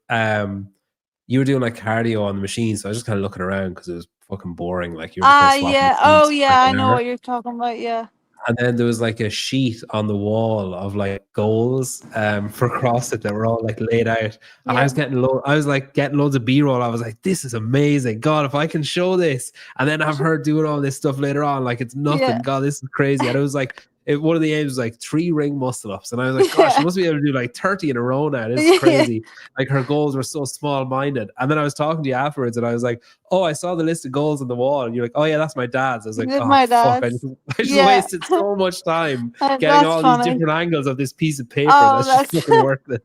you were doing like cardio on the machine, so I was just kind of looking around because it was fucking boring. Like you were just kind of swapping Yeah. Oh seats for yeah, like I an know hour. what you're talking about. Yeah. And then there was like a sheet on the wall of like goals for CrossFit that were all like laid out. And I Yeah. was getting loads of B-roll. I was like, this is amazing. God, if I can show this. And then I've heard doing all this stuff later on, like it's nothing. Yeah. God, this is crazy. And it was like one of the aims was like 3 ring muscle ups. And I was like, gosh, she must be able to do like 30 in a row now. This is Yeah. crazy. Like her goals were so small minded. And then I was talking to you afterwards and I was like, oh, I saw the list of goals on the wall. And you're like, oh yeah, that's my dad's. I was like, oh My fuck, dad's. I just Yeah. wasted so much time getting That's all these funny. different angles of this piece of paper. Oh, That's just that's fucking worthless.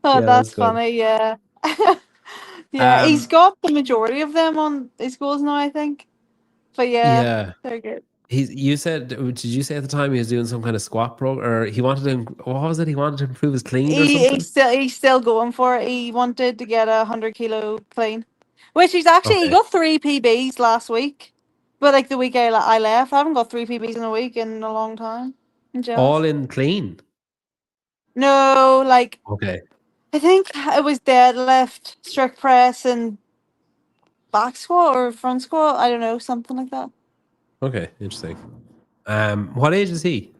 oh, Yeah, that's that's good. funny. Yeah. Yeah, he's Um, got the majority of them on his goals now, I think. But yeah, yeah. they're good. Did you say at the time he was doing some kind of squat program, or he wanted to, what was it? He wanted to improve his clean or something? He's still going for it. He wanted to get 100 kilo clean, which he Okay. got 3 PBs last week. But like the week I left, I haven't got 3 PBs in a week in a long time. I'm All jealous. in clean. No, like Okay. I think it was deadlift, strict press, and back squat or front squat. I don't know, something like that. Okay. Interesting. What age is he?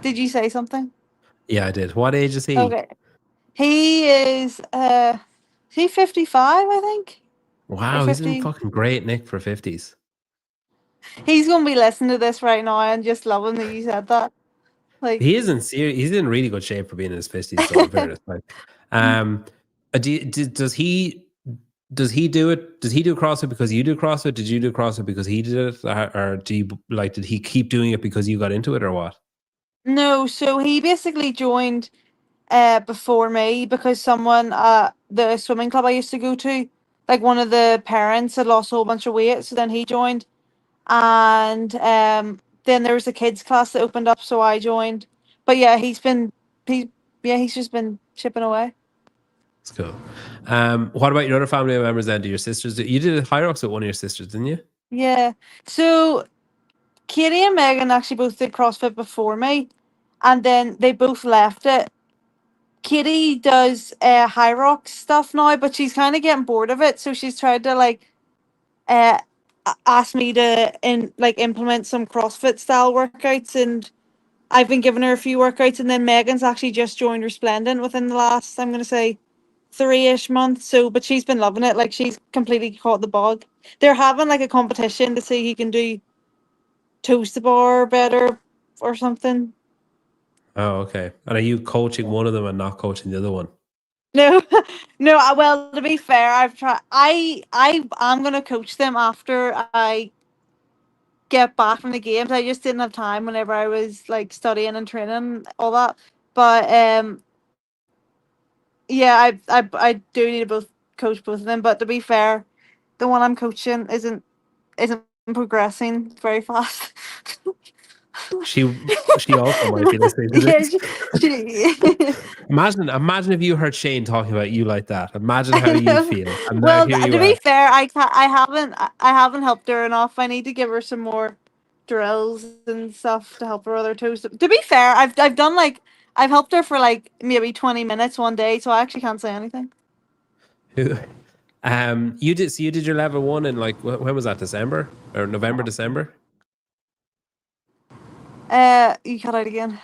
Did you say something? Yeah, I did. What age is he? Okay. He is he 55, I think? Or Wow, he's in 50. fucking great nick for 50s. He's gonna be listening to this right now and just loving that you said that. Like He is in serious. He's in really good shape for being in his 50s. So in fairness, like, does he do it? Does he do CrossFit because you do CrossFit? Did you do CrossFit because he did it, or did he keep doing it because you got into it, or what? no, so he basically joined before me because someone at the swimming club I used to go to, like one of the parents had lost a whole bunch of weight, so then he joined. And then there was a kids class that opened up, so I joined. But yeah, he's just been chipping away. That's cool. What about your other family members then? Do your sisters you did high rocks with one of your sisters, didn't you? Yeah. So Katie and Megan actually both did CrossFit before me, and then they both left it. Katie does high rock stuff now, but she's kind of getting bored of it, so she's tried to like uh ask me to implement some CrossFit style workouts, and I've been giving her a few workouts, and then Megan's actually just joined Resplendent within the last, I'm gonna say, 3-ish months. So, but she's been loving it. Like she's completely caught the bug. They're having like a competition to see who can do toast the bar better or something. Oh, okay. And are you coaching one of them and not coaching the other one? No, no. Well, to be fair, I've tried. I'm gonna coach them after I get back from the games. I just didn't have time whenever I was like studying and training, all that. But yeah, I do need to both coach both of them. But to be fair, the one I'm coaching isn't progressing very fast. She also might be listening to Yeah, this. she Imagine if you heard Shane talking about you like that. Imagine how you'd feel. And now well, here to you be are. fair, I haven't helped her enough. I need to give her some more drills and stuff to help her with her toes. To be fair, I've done like I've helped her for like maybe 20 minutes one day, so I actually can't say anything. You did your level 1 in like when was that? December or November, December? You cut out again.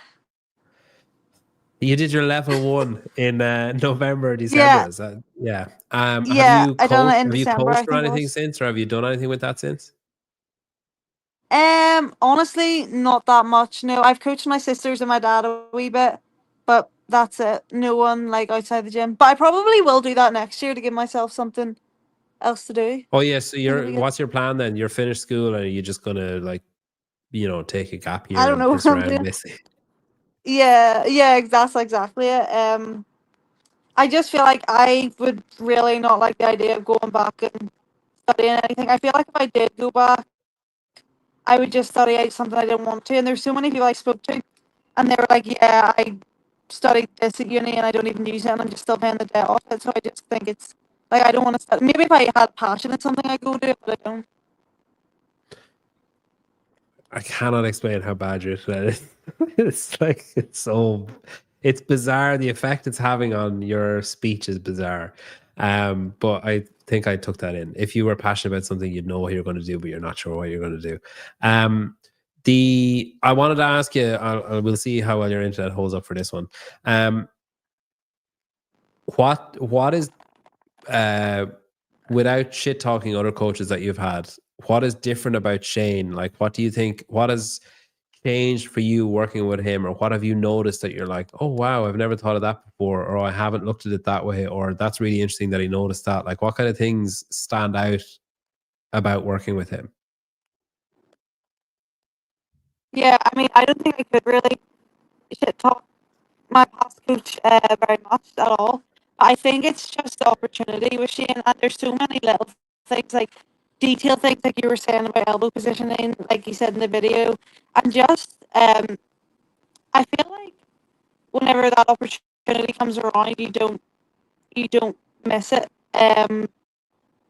You did your level 1 in November, December. Yeah, Is that yeah? yeah, I done it in Have you December, I coached or think it anything was. since, or have you done anything with that since? Honestly, not that much. No, I've coached my sisters and my dad a wee bit, but that's it. No one like outside the gym. But I probably will do that next year to give myself something else to do. Oh yeah, so It'll be good. what's your plan then? You're finished school and you're just gonna like, take a gap I year don't and know what piss I'm around doing. basically. Yeah, that's exactly it. I just feel like I would really not like the idea of going back and studying anything. I feel like if I did go back, I would just study out something I didn't want to. And there's so many people I spoke to, and they were like, "Yeah, I studied this at uni and I don't even use it, and I'm just still paying the debt off it." So I just think it's like I don't want to study. Maybe if I had passion in something, I'd go do it, but I don't. I cannot explain how bad your internet is. It's like it's bizarre. The effect it's having on your speech is bizarre. But I think I took that in. If you were passionate about something, you'd know what you're going to do, but you're not sure what you're going to do. I wanted to ask you. We'll see how well your internet holds up for this one. What is without shit talking other coaches that you've had? What is different about Shane? Like, what do you think? What has changed for you working with him, or what have you noticed that you're like, oh wow, I've never thought of that before, or I haven't looked at it that way, or that's really interesting that he noticed that? Like, what kind of things stand out about working with him? Yeah, I mean, I don't think I could really shit talk my past coach very much at all. I think it's just the opportunity with Shane, and there's so many little things like detail things like you were saying about elbow positioning, like you said in the video, and just I feel like whenever that opportunity comes around, you don't miss it.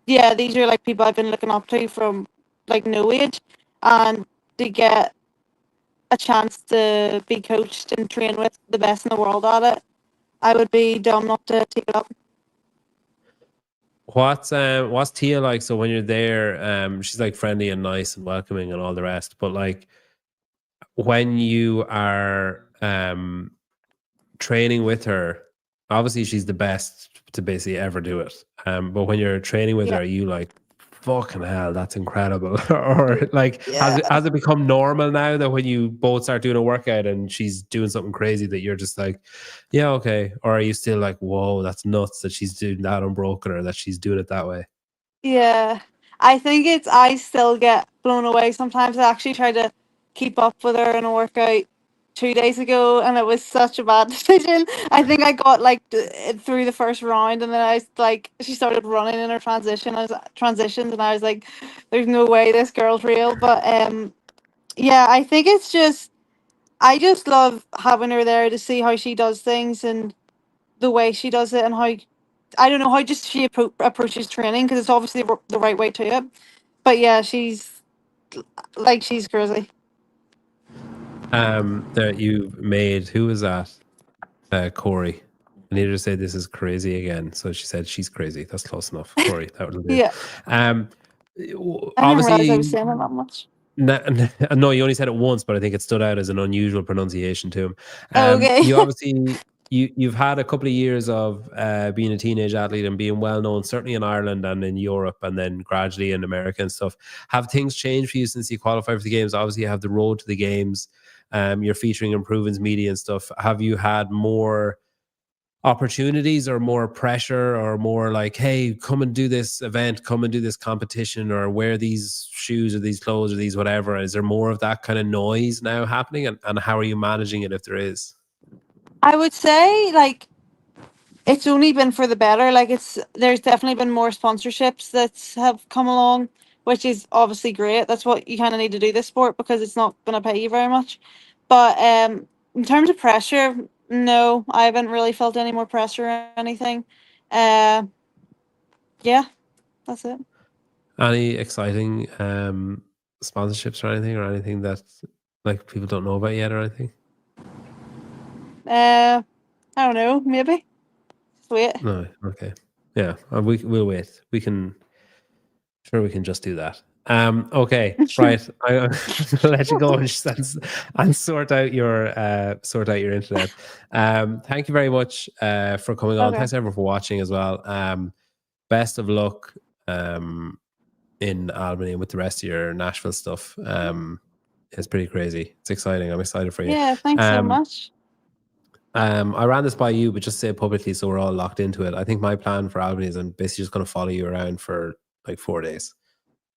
Yeah, these are like people I've been looking up to from like no age, and to get a chance to be coached and train with the best in the world at it, I would be dumb not to take it up. What's Tia like? So when you're there, she's like friendly and nice and welcoming and all the rest. But like when you are training with her, obviously she's the best to basically ever do it. But when you're training with her, are you like, fucking hell, that's incredible? Or like, has it become normal now that when you both start doing a workout and she's doing something crazy that you're just like, yeah, okay? Or are you still like, whoa, that's nuts that she's doing that unbroken, or that she's doing it that way? Yeah, I think I still get blown away sometimes. I actually tried to keep up with her in a workout 2 days ago, and it was such a bad decision. I think I got like through the first round, and then I like she started running in her transitions, and I was like, "There's no way this girl's real." But yeah, I think it's just I just love having her there to see how she does things and the way she does it, and how I don't know how just she approaches training, because it's obviously the right way to it. But yeah, she's crazy. That you made, who was that? Corey. I needed to say this is crazy again. So she said she's crazy. That's close enough. Corey, that would do. Yeah, I didn't realize I was Obviously, saying it that much. no, you only said it once, but I think it stood out as an unusual pronunciation to him. Okay. You obviously you've had a couple of years of being a teenage athlete and being well known, certainly in Ireland and in Europe, and then gradually in America and stuff. Have things changed for you since you qualified for the games? Obviously, you have the road to the games. You're featuring in Proven's media and stuff. Have you had more opportunities or more pressure or more like, hey, come and do this event, come and do this competition, or wear these shoes or these clothes or these whatever? Is there more of that kind of noise now happening? And how are you managing it if there is? I would say like it's only been for the better. Like there's definitely been more sponsorships that have come along, which is obviously great. That's what you kind of need to do this sport, because it's not going to pay you very much. But in terms of pressure, no, I haven't really felt any more pressure or anything. Yeah, that's it. Any exciting sponsorships or anything that like people don't know about yet or anything? I don't know, maybe. Just wait. No, okay. Yeah, we'll wait. We can just do that. Okay, right. I'm gonna let you go and sort out your internet. Thank you very much for coming on. Okay. Thanks everyone for watching as well. Best of luck in Albany with the rest of your Nashville stuff. It's pretty crazy. It's exciting. I'm excited for you. Yeah, thanks so much. I ran this by you, but just say it publicly so we're all locked into it. I think my plan for Albany is I'm basically just going to follow you around for like 4 days.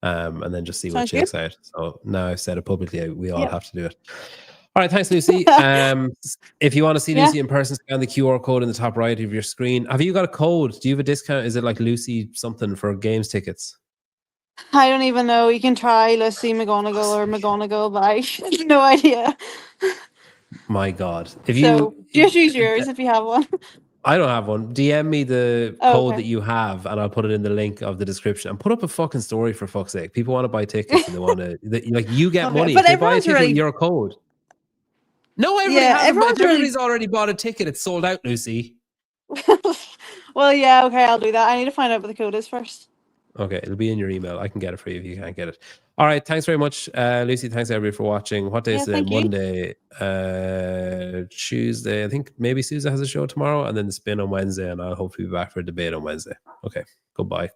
And then just see what shakes out. So now I've said it publicly, we all have to do it. All right, thanks, Lucy. If you want to see Lucy in person, scan the QR code in the top right of your screen. Have you got a code? Do you have a discount? Is it like Lucy something for games tickets? I don't even know. You can try Lucy McGonigle or McGonigle, but I have no idea. My God. Just use yours if you have one. I don't have one. DM me the code that you have, and I'll put it in the link of the description. And put up a fucking story, for fuck's sake. People want to buy tickets and they want to, like, you get money. But if they buy a ticket with your code. No, everybody's already bought a ticket. It's sold out, Lucy. Well, yeah, okay, I'll do that. I need to find out what the code is first. Okay, it'll be in your email. I can get it for you if you can't get it. All right, thanks very much, Lucy. Thanks everybody for watching. What day is today? Monday, Tuesday. I think maybe Susan has a show tomorrow, and then the spin on Wednesday, and I'll hopefully be back for a debate on Wednesday. Okay, goodbye.